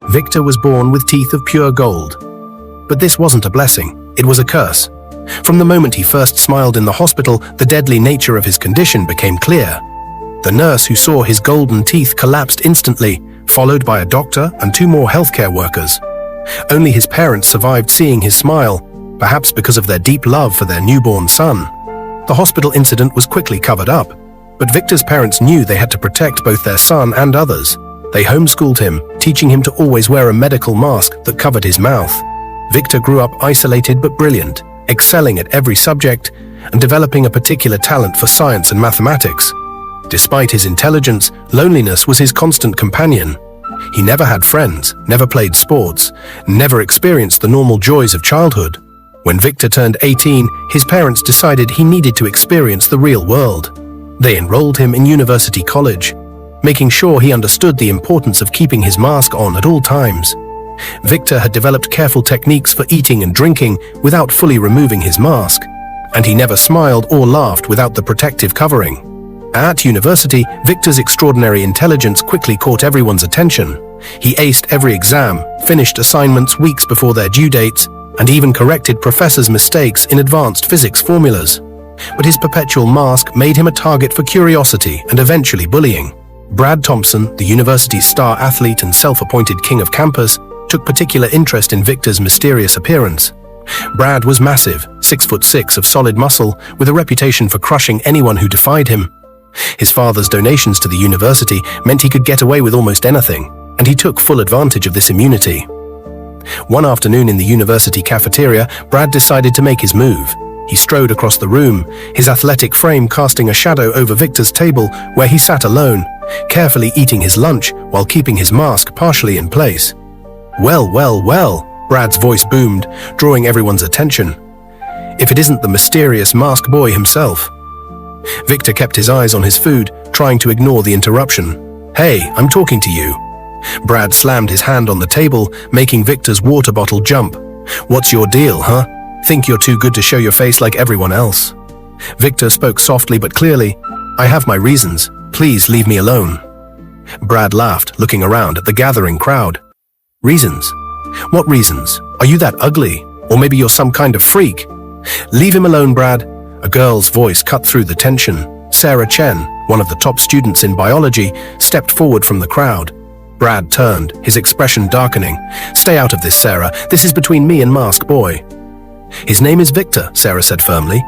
Victor was born with teeth of pure gold. But this wasn't a blessing, it was a curse. From the moment he first smiled in the hospital, the deadly nature of his condition became clear. The nurse who saw his golden teeth collapsed instantly, followed by a doctor and 2 more healthcare workers. Only his parents survived seeing his smile, perhaps because of their deep love for their newborn son. The hospital incident was quickly covered up, but Victor's parents knew they had to protect both their son and others. They homeschooled him, teaching him to always wear a medical mask that covered his mouth. Victor grew up isolated but brilliant, excelling at every subject and developing a particular talent for science and mathematics. Despite his intelligence, loneliness was his constant companion. He never had friends, never played sports, never experienced the normal joys of childhood. When Victor turned 18, his parents decided he needed to experience the real world. They enrolled him in university college, making sure he understood the importance of keeping his mask on at all times. Victor had developed careful techniques for eating and drinking without fully removing his mask, and he never smiled or laughed without the protective covering. At university, Victor's extraordinary intelligence quickly caught everyone's attention. He aced every exam, finished assignments weeks before their due dates, and even corrected professors' mistakes in advanced physics formulas. But his perpetual mask made him a target for curiosity and eventually bullying. Brad Thompson, the university's star athlete and self-appointed king of campus, took particular interest in Victor's mysterious appearance. Brad was massive, 6'6" of solid muscle, with a reputation for crushing anyone who defied him. His father's donations to the university meant he could get away with almost anything, and he took full advantage of this immunity. One afternoon in the university cafeteria, Brad decided to make his move. He strode across the room, his athletic frame casting a shadow over Victor's table where he sat alone, carefully eating his lunch while keeping his mask partially in place. "Well, well, well," Brad's voice boomed, drawing everyone's attention. "If it isn't the mysterious mask boy himself." Victor kept his eyes on his food, trying to ignore the interruption. "Hey, I'm talking to you." Brad slammed his hand on the table, making Victor's water bottle jump. "What's your deal, huh? Think you're too good to show your face like everyone else?" Victor spoke softly but clearly. "I have my reasons. Please leave me alone." Brad laughed, looking around at the gathering crowd. "Reasons? What reasons? Are you that ugly? Or maybe you're some kind of freak?" "Leave him alone, Brad." A girl's voice cut through the tension. Sarah Chen, one of the top students in biology, stepped forward from the crowd. Brad turned, his expression darkening. "Stay out of this, Sarah. This is between me and Mask Boy." "His name is Victor," Sarah said firmly,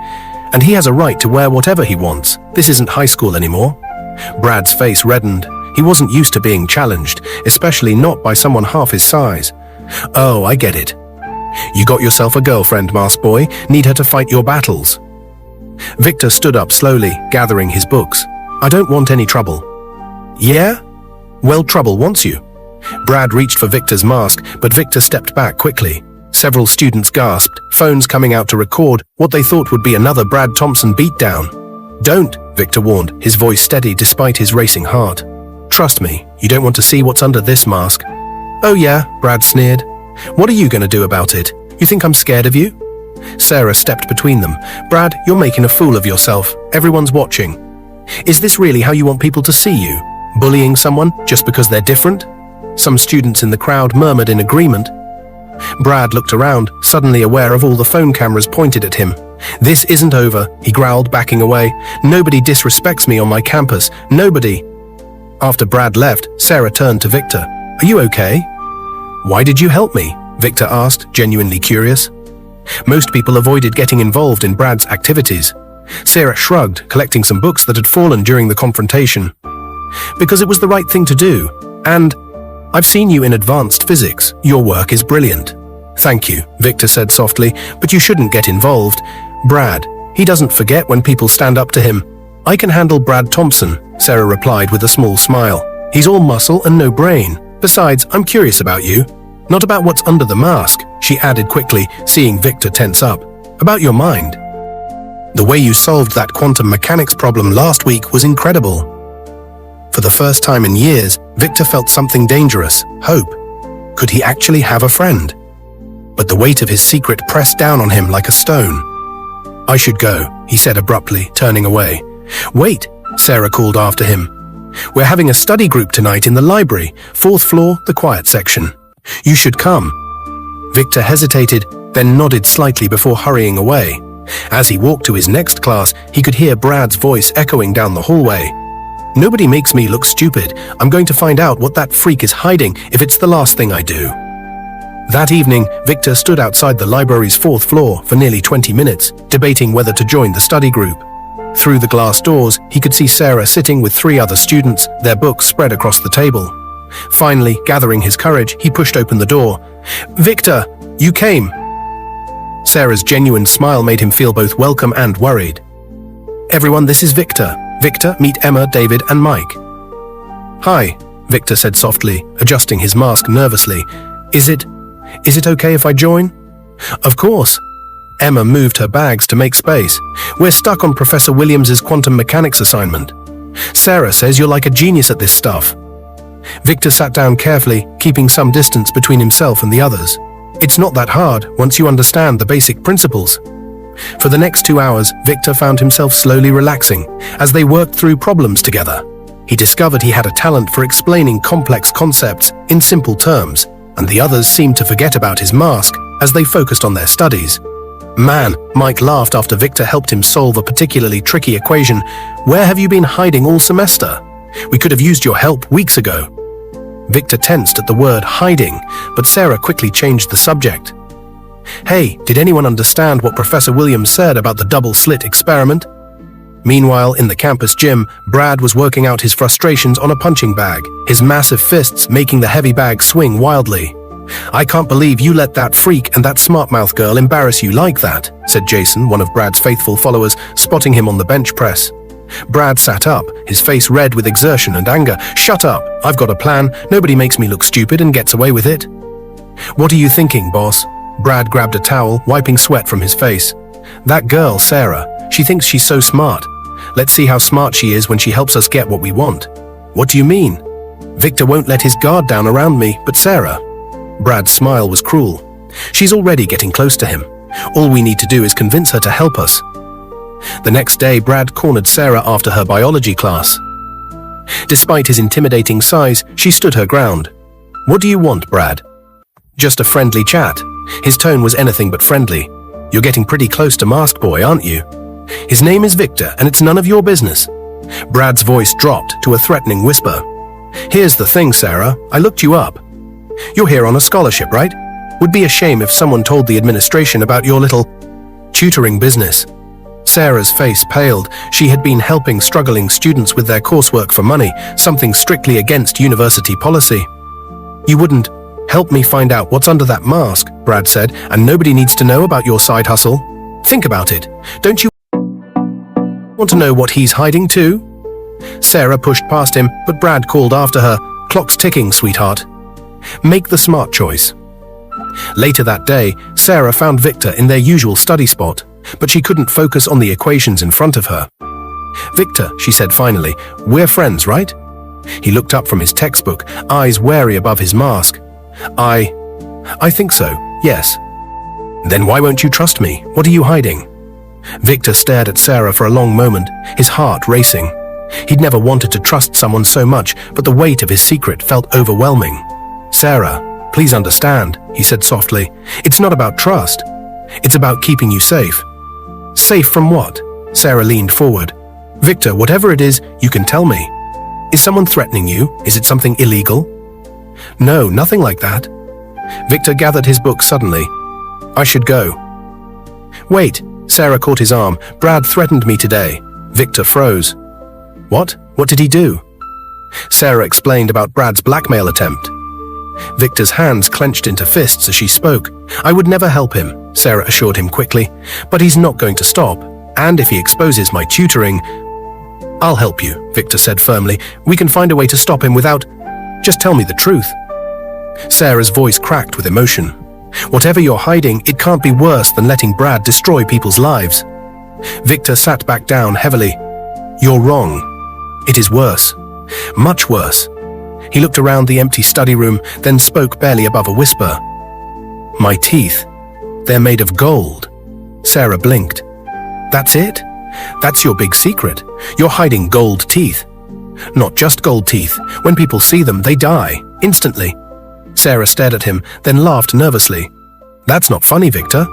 "and he has a right to wear whatever he wants. This isn't high school anymore." Brad's face reddened. He wasn't used to being challenged, especially not by someone half his size. "Oh, I get it. You got yourself a girlfriend, Mask Boy. Need her to fight your battles." Victor stood up slowly, gathering his books. "I don't want any trouble." "Yeah? Well, trouble wants you." Brad reached for Victor's mask, but Victor stepped back quickly. Several students gasped, phones coming out to record what they thought would be another Brad Thompson beatdown. "Don't," Victor warned, his voice steady despite his racing heart. "Trust me, you don't want to see what's under this mask." "Oh yeah," Brad sneered. "What are you going to do about it? You think I'm scared of you?" Sarah stepped between them. "Brad, you're making a fool of yourself. Everyone's watching. Is this really how you want people to see you? Bullying someone just because they're different?" Some students in the crowd murmured in agreement. Brad looked around, suddenly aware of all the phone cameras pointed at him. "This isn't over," he growled, backing away. "Nobody disrespects me on my campus. Nobody." After Brad left, Sarah turned to Victor. "Are you okay?" "Why did you help me?" Victor asked, genuinely curious. Most people avoided getting involved in Brad's activities. Sarah shrugged, collecting some books that had fallen during the confrontation. "Because it was the right thing to do, and I've seen you in advanced physics. Your work is brilliant." "Thank you," Victor said softly, "but you shouldn't get involved. Brad, he doesn't forget when people stand up to him." "I can handle Brad Thompson," Sarah replied with a small smile. "He's all muscle and no brain. Besides, I'm curious about you. Not about what's under the mask," she added quickly, seeing Victor tense up. "About your mind. The way you solved that quantum mechanics problem last week was incredible." For the first time in years, Victor felt something dangerous, hope. Could he actually have a friend? But the weight of his secret pressed down on him like a stone. "I should go," he said abruptly, turning away. "Wait," Sarah called after him. "We're having a study group tonight in the library, 4th floor, the quiet section. You should come. Victor hesitated, then nodded slightly before hurrying away. As he walked to his next class, he could hear Brad's voice echoing down the hallway. Nobody makes me look stupid. I'm going to find out what that freak is hiding if it's the last thing I do. That evening, Victor stood outside the library's 4th floor for nearly 20 minutes, debating whether to join the study group. Through the glass doors, he could see Sarah sitting with 3 other students, their books spread across the table. Finally, gathering his courage, he pushed open the door. "Victor, you came." Sarah's genuine smile made him feel both welcome and worried. "Everyone, this is Victor. Victor, meet Emma, David, and Mike." "Hi," Victor said softly, adjusting his mask nervously. Is it okay if I join?" "Of course." Emma moved her bags to make space. "We're stuck on Professor Williams's quantum mechanics assignment. Sarah says you're like a genius at this stuff." Victor sat down carefully, keeping some distance between himself and the others. "It's not that hard once you understand the basic principles." For the next 2 hours, Victor found himself slowly relaxing as they worked through problems together. He discovered he had a talent for explaining complex concepts in simple terms, and the others seemed to forget about his mask as they focused on their studies. "Man," Mike laughed after Victor helped him solve a particularly tricky equation. "Where have you been hiding all semester? We could have used your help weeks ago." Victor tensed at the word hiding, but Sarah quickly changed the subject. "Hey, did anyone understand what Professor Williams said about the double-slit experiment?" Meanwhile, in the campus gym, Brad was working out his frustrations on a punching bag, his massive fists making the heavy bag swing wildly. "I can't believe you let that freak and that smart-mouth girl embarrass you like that," said Jason, one of Brad's faithful followers, spotting him on the bench press. Brad sat up, his face red with exertion and anger. "Shut up, I've got a plan. Nobody makes me look stupid and gets away with it." "What are you thinking, boss?" Brad grabbed a towel, wiping sweat from his face. "That girl, Sarah, she thinks she's so smart. Let's see how smart she is when she helps us get what we want." "What do you mean?" "Victor won't let his guard down around me, but Sarah." Brad's smile was cruel. "She's already getting close to him. All we need to do is convince her to help us." The next day, Brad cornered Sarah after her biology class. Despite his intimidating size, she stood her ground. "What do you want, Brad?" "Just a friendly chat." His tone was anything but friendly. "You're getting pretty close to Mask Boy, aren't you?" "His name is Victor, and it's none of your business." Brad's voice dropped to a threatening whisper. "Here's the thing, Sarah. I looked you up. You're here on a scholarship, right? Would be a shame if someone told the administration about your little tutoring business." Sarah's face paled. She had been helping struggling students with their coursework for money, something strictly against university policy. "You wouldn't help me find out what's under that mask," Brad said, "and nobody needs to know about your side hustle. Think about it. Don't you want to know what he's hiding too?" Sarah pushed past him, but Brad called after her, "Clock's ticking, sweetheart. Make the smart choice." Later that day, Sarah found Victor in their usual study spot, but she couldn't focus on the equations in front of her. "Victor," she said finally, "we're friends, right?" He looked up from his textbook, eyes wary above his mask. I think so, yes." "Then why won't you trust me? What are you hiding?" Victor stared at Sarah for a long moment, his heart racing. He'd never wanted to trust someone so much, but the weight of his secret felt overwhelming. "Sarah, please understand," he said softly. "It's not about trust. It's about keeping you safe." "Safe from what?" Sarah leaned forward. "Victor, whatever it is, you can tell me. Is someone threatening you? Is it something illegal?" "No, nothing like that." Victor gathered his book suddenly. "I should go." "Wait," Sarah caught his arm. "Brad threatened me today." Victor froze. "What? What did he do?" Sarah explained about Brad's blackmail attempt. Victor's hands clenched into fists as she spoke. "I would never help him," Sarah assured him quickly. "But he's not going to stop, and if he exposes my tutoring—" "I'll help you," Victor said firmly. "We can find a way to stop him without— Just tell me the truth." Sarah's voice cracked with emotion. "Whatever you're hiding, it can't be worse than letting Brad destroy people's lives." Victor sat back down heavily. "You're wrong. It is worse. Much worse." He looked around the empty study room, then spoke barely above a whisper. "My teeth. They're made of gold." Sarah blinked. "That's it? That's your big secret? You're hiding gold teeth?" "Not just gold teeth. When people see them, they die. Instantly." Sarah stared at him, then laughed nervously. "That's not funny, Victor."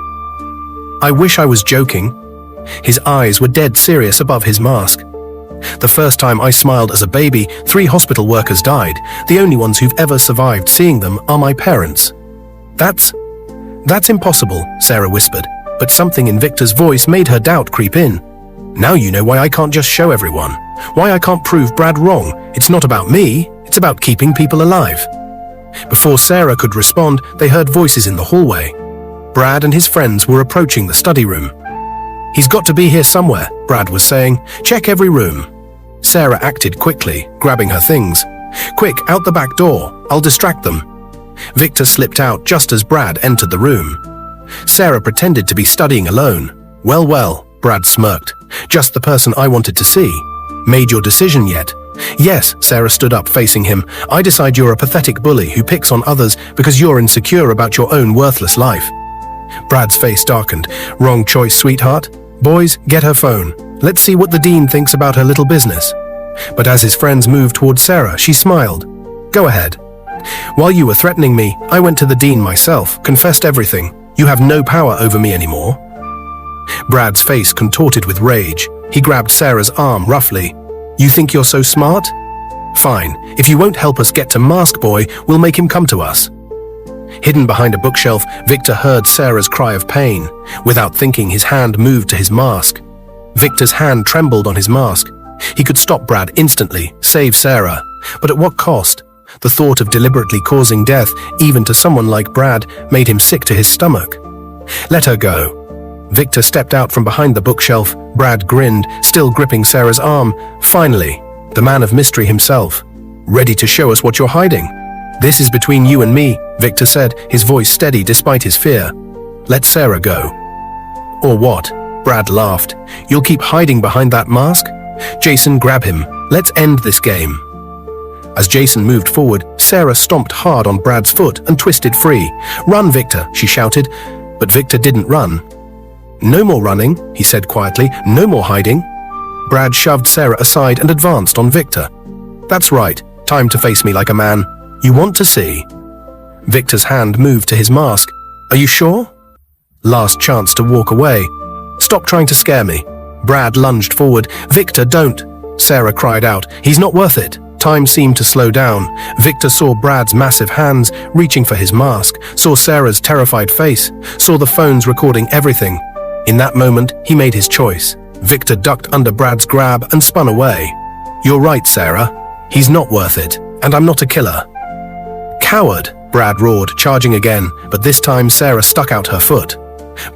"I wish I was joking." His eyes were dead serious above his mask. "The first time I smiled as a baby, 3 hospital workers died. The only ones who've ever survived seeing them are my parents." That's impossible," Sarah whispered, but something in Victor's voice made her doubt creep in. "Now you know why I can't just show everyone. Why I can't prove Brad wrong. It's not about me, it's about keeping people alive." Before Sarah could respond, they heard voices in the hallway. Brad and his friends were approaching the study room. "He's got to be here somewhere," Brad was saying. "Check every room." Sarah acted quickly, grabbing her things. "Quick, out the back door. I'll distract them." Victor slipped out just as Brad entered the room. Sarah pretended to be studying alone. Well, Brad smirked. "Just the person I wanted to see. Made your decision yet?" "Yes," Sarah stood up facing him. "I decide you're a pathetic bully who picks on others because you're insecure about your own worthless life." Brad's face darkened. "Wrong choice, sweetheart. Boys, get her phone. Let's see what the dean thinks about her little business." But as his friends moved towards Sarah, she smiled. "Go ahead." "While you were threatening me, I went to the dean myself, confessed everything. You have no power over me anymore." Brad's face contorted with rage. He grabbed Sarah's arm roughly. "You think you're so smart? Fine. If you won't help us get to Mask Boy, we'll make him come to us." Hidden behind a bookshelf, Victor heard Sarah's cry of pain. Without thinking, his hand moved to his mask. Victor's hand trembled on his mask. He could stop Brad instantly, save Sarah. But at what cost? The thought of deliberately causing death, even to someone like Brad, made him sick to his stomach. "Let her go." Victor stepped out from behind the bookshelf. Brad grinned, still gripping Sarah's arm. "Finally, the man of mystery himself. Ready to show us what you're hiding?" "This is between you and me," Victor said, his voice steady despite his fear. "Let Sarah go." "Or what?" Brad laughed. "You'll keep hiding behind that mask? Jason, grab him. Let's end this game." As Jason moved forward, Sarah stomped hard on Brad's foot and twisted free. "Run, Victor," she shouted. But Victor didn't run. "No more running," he said quietly. "No more hiding." Brad shoved Sarah aside and advanced on Victor. "That's right. Time to face me like a man. You want to see?" Victor's hand moved to his mask. "Are you sure?" Last chance to walk away. "Stop trying to scare me." Brad lunged forward. "Victor, don't!" Sarah cried out. "He's not worth it." Time seemed to slow down. Victor saw Brad's massive hands reaching for his mask, saw Sarah's terrified face, saw the phones recording everything. In that moment, he made his choice. Victor ducked under Brad's grab and spun away. "You're right, Sarah. He's not worth it, and I'm not a killer." "Coward!" Brad roared, charging again, but this time Sarah stuck out her foot.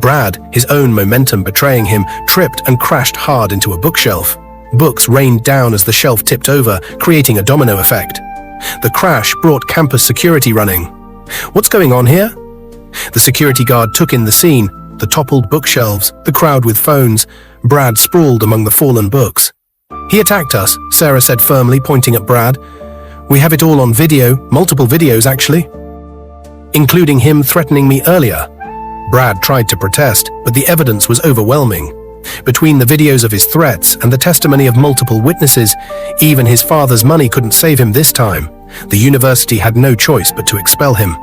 Brad, his own momentum betraying him, tripped and crashed hard into a bookshelf. Books rained down as the shelf tipped over, creating a domino effect. The crash brought campus security running. "What's going on here?" The security guard took in the scene, the toppled bookshelves, the crowd with phones. Brad sprawled among the fallen books. "He attacked us," Sarah said firmly, pointing at Brad. "We have it all on video, multiple videos actually, including him threatening me earlier." Brad tried to protest, but the evidence was overwhelming. Between the videos of his threats and the testimony of multiple witnesses, even his father's money couldn't save him this time. The university had no choice but to expel him.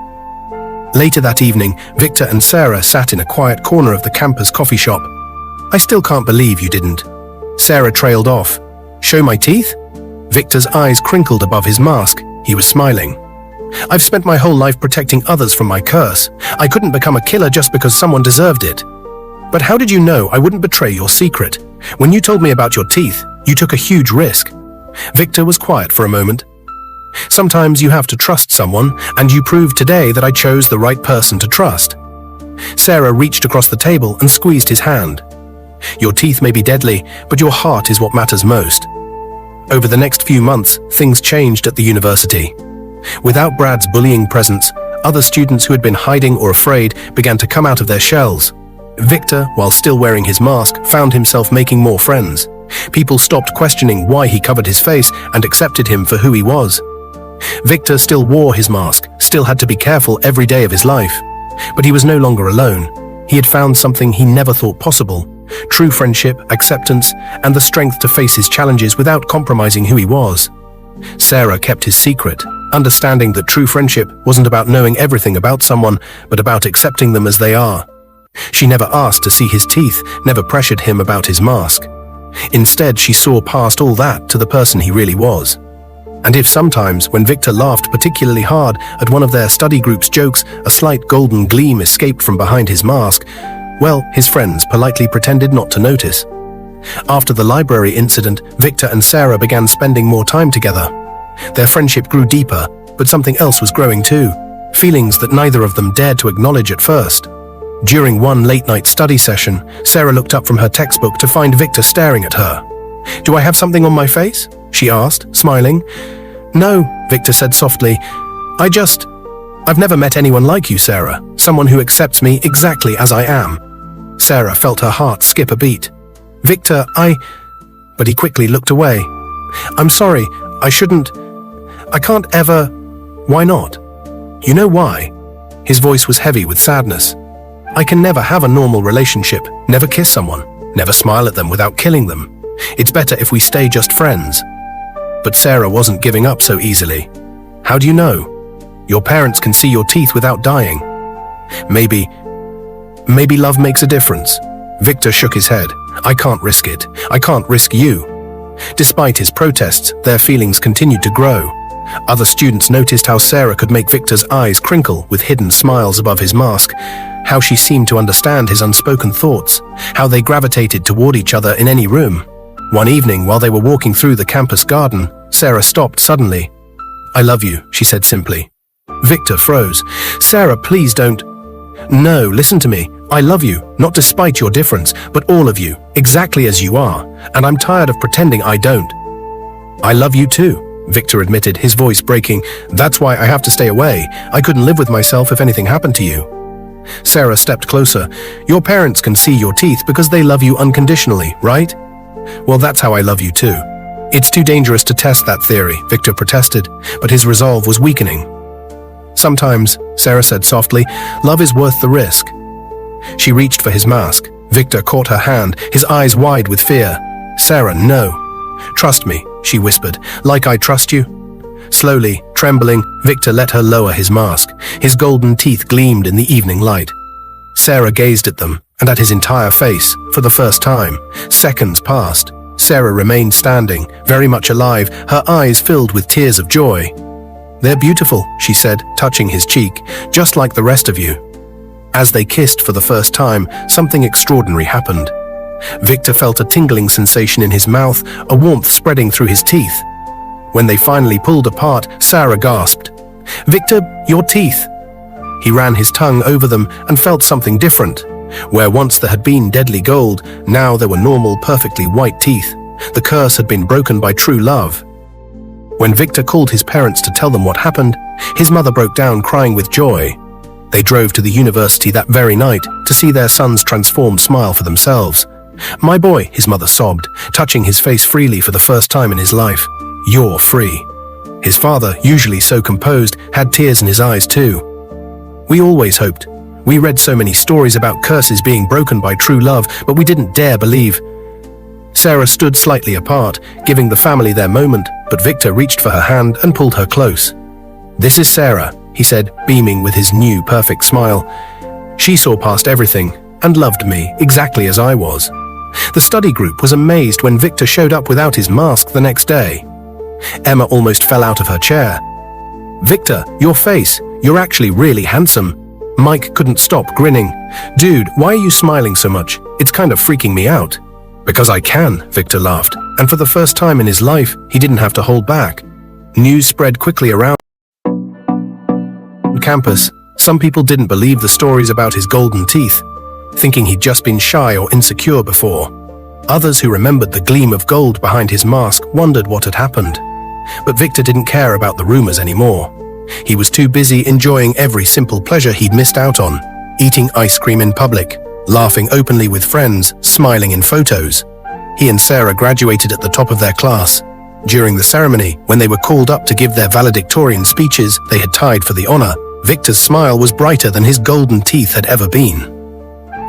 Later that evening, Victor and Sarah sat in a quiet corner of the campus coffee shop. "I still can't believe you didn't." Sarah trailed off. "Show my teeth?" Victor's eyes crinkled above his mask. He was smiling. "I've spent my whole life protecting others from my curse. I couldn't become a killer just because someone deserved it." "But how did you know I wouldn't betray your secret? When you told me about your teeth, you took a huge risk." Victor was quiet for a moment. "Sometimes you have to trust someone, and you proved today that I chose the right person to trust." Sarah reached across the table and squeezed his hand. "Your teeth may be deadly, but your heart is what matters most." Over the next few months, things changed at the university. Without Brad's bullying presence, other students who had been hiding or afraid began to come out of their shells. Victor, while still wearing his mask, found himself making more friends. People stopped questioning why he covered his face and accepted him for who he was. Victor still wore his mask, still had to be careful every day of his life. But he was no longer alone. He had found something he never thought possible: true friendship, acceptance, and the strength to face his challenges without compromising who he was. Sarah kept his secret, understanding that true friendship wasn't about knowing everything about someone, but about accepting them as they are. She never asked to see his teeth, never pressured him about his mask. Instead, she saw past all that to the person he really was. And if sometimes, when Victor laughed particularly hard at one of their study group's jokes, a slight golden gleam escaped from behind his mask, well, his friends politely pretended not to notice. After the library incident, Victor and Sarah began spending more time together. Their friendship grew deeper, but something else was growing too, feelings that neither of them dared to acknowledge at first. During one late-night study session, Sarah looked up from her textbook to find Victor staring at her. "Do I have something on my face?" she asked, smiling. "No," Victor said softly. I've never met anyone like you, Sarah. Someone who accepts me exactly as I am." Sarah felt her heart skip a beat. "Victor, But he quickly looked away. "I'm sorry, I can't ever..." "Why not?" "You know why?" His voice was heavy with sadness. "I can never have a normal relationship, never kiss someone, never smile at them without killing them. It's better if we stay just friends." But Sarah wasn't giving up so easily. "How do you know? Your parents can see your teeth without dying." Maybe love makes a difference." Victor shook his head. "I can't risk it. I can't risk you." Despite his protests, their feelings continued to grow. Other students noticed how Sarah could make Victor's eyes crinkle with hidden smiles above his mask, how she seemed to understand his unspoken thoughts, how they gravitated toward each other in any room. One evening, while they were walking through the campus garden, Sarah stopped suddenly. "I love you," she said simply. Victor froze. "Sarah, please don't..." "No, listen to me. I love you, not despite your difference, but all of you, exactly as you are, and I'm tired of pretending I don't." "I love you too," Victor admitted, his voice breaking. "That's why I have to stay away. I couldn't live with myself if anything happened to you." Sarah stepped closer. "Your parents can see your teeth because they love you unconditionally, right?" "Well, that's how I love you too." "It's too dangerous to test that theory," Victor protested, but his resolve was weakening. "Sometimes," Sarah said softly, "love is worth the risk." She reached for his mask. Victor caught her hand, his eyes wide with fear. "Sarah, no." "Trust me," she whispered, "like I trust you." Slowly, trembling, Victor let her lower his mask. His golden teeth gleamed in the evening light. Sarah gazed at them, and at his entire face, for the first time. Seconds passed. Sarah remained standing, very much alive, her eyes filled with tears of joy. "They're beautiful," she said, touching his cheek, "just like the rest of you." As they kissed for the first time, something extraordinary happened. Victor felt a tingling sensation in his mouth, a warmth spreading through his teeth. When they finally pulled apart, Sarah gasped, "Victor, your teeth!" He ran his tongue over them and felt something different. Where once there had been deadly gold, now there were normal, perfectly white teeth. The curse had been broken by true love. When Victor called his parents to tell them what happened, his mother broke down crying with joy. They drove to the university that very night to see their son's transformed smile for themselves. "My boy," his mother sobbed, touching his face freely for the first time in his life. "You're free." His father, usually so composed, had tears in his eyes too. "We always hoped. We read so many stories about curses being broken by true love, but we didn't dare believe." Sarah stood slightly apart, giving the family their moment, but Victor reached for her hand and pulled her close. "This is Sarah," he said, beaming with his new perfect smile. "She saw past everything and loved me exactly as I was." The study group was amazed when Victor showed up without his mask the next day. Emma almost fell out of her chair. "Victor, your face, you're actually really handsome." Mike couldn't stop grinning. "Dude, why are you smiling so much? It's kind of freaking me out." "Because I can," Victor laughed, and for the first time in his life, he didn't have to hold back. News spread quickly around campus. Some people didn't believe the stories about his golden teeth, thinking he'd just been shy or insecure before. Others who remembered the gleam of gold behind his mask wondered what had happened. But Victor didn't care about the rumors anymore. He was too busy enjoying every simple pleasure he'd missed out on, eating ice cream in public, laughing openly with friends, smiling in photos. He and Sarah graduated at the top of their class. During the ceremony, when they were called up to give their valedictorian speeches they had tied for the honor, Victor's smile was brighter than his golden teeth had ever been.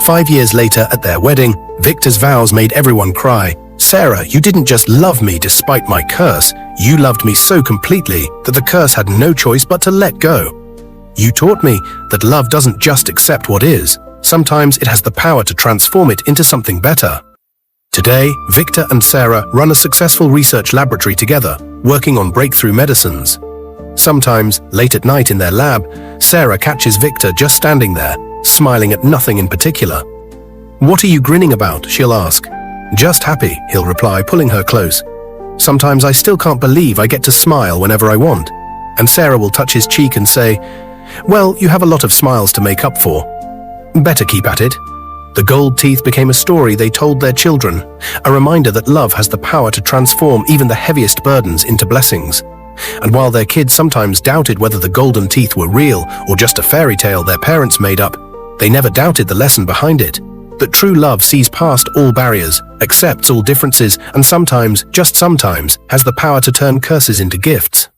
5 years later, at their wedding, Victor's vows made everyone cry. Sarah, you didn't just love me despite my curse, you loved me so completely that the curse had no choice but to let go. You taught me that love doesn't just accept what is, sometimes it has the power to transform it into something better. Today, Victor and Sarah run a successful research laboratory together, working on breakthrough medicines. Sometimes, late at night in their lab, Sarah catches Victor just standing there, smiling at nothing in particular. "What are you grinning about?" she'll ask. "Just happy," he'll reply, pulling her close. "Sometimes I still can't believe I get to smile whenever I want." And Sarah will touch his cheek and say, "Well, you have a lot of smiles to make up for. Better keep at it." The gold teeth became a story they told their children, a reminder that love has the power to transform even the heaviest burdens into blessings. And while their kids sometimes doubted whether the golden teeth were real or just a fairy tale their parents made up, they never doubted the lesson behind it, that true love sees past all barriers, accepts all differences, and sometimes, just sometimes, has the power to turn curses into gifts.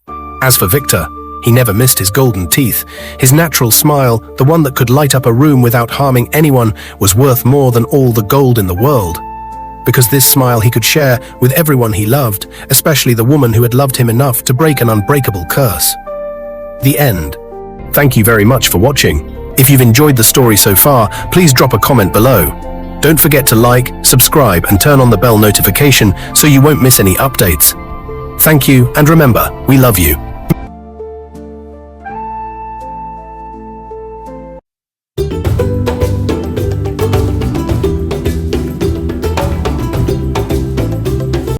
As for Victor, he never missed his golden teeth. His natural smile, the one that could light up a room without harming anyone, was worth more than all the gold in the world. Because this smile he could share with everyone he loved, especially the woman who had loved him enough to break an unbreakable curse. The end. Thank you very much for watching. If you've enjoyed the story so far, please drop a comment below. Don't forget to like, subscribe, and turn on the bell notification so you won't miss any updates. Thank you, and remember, we love you.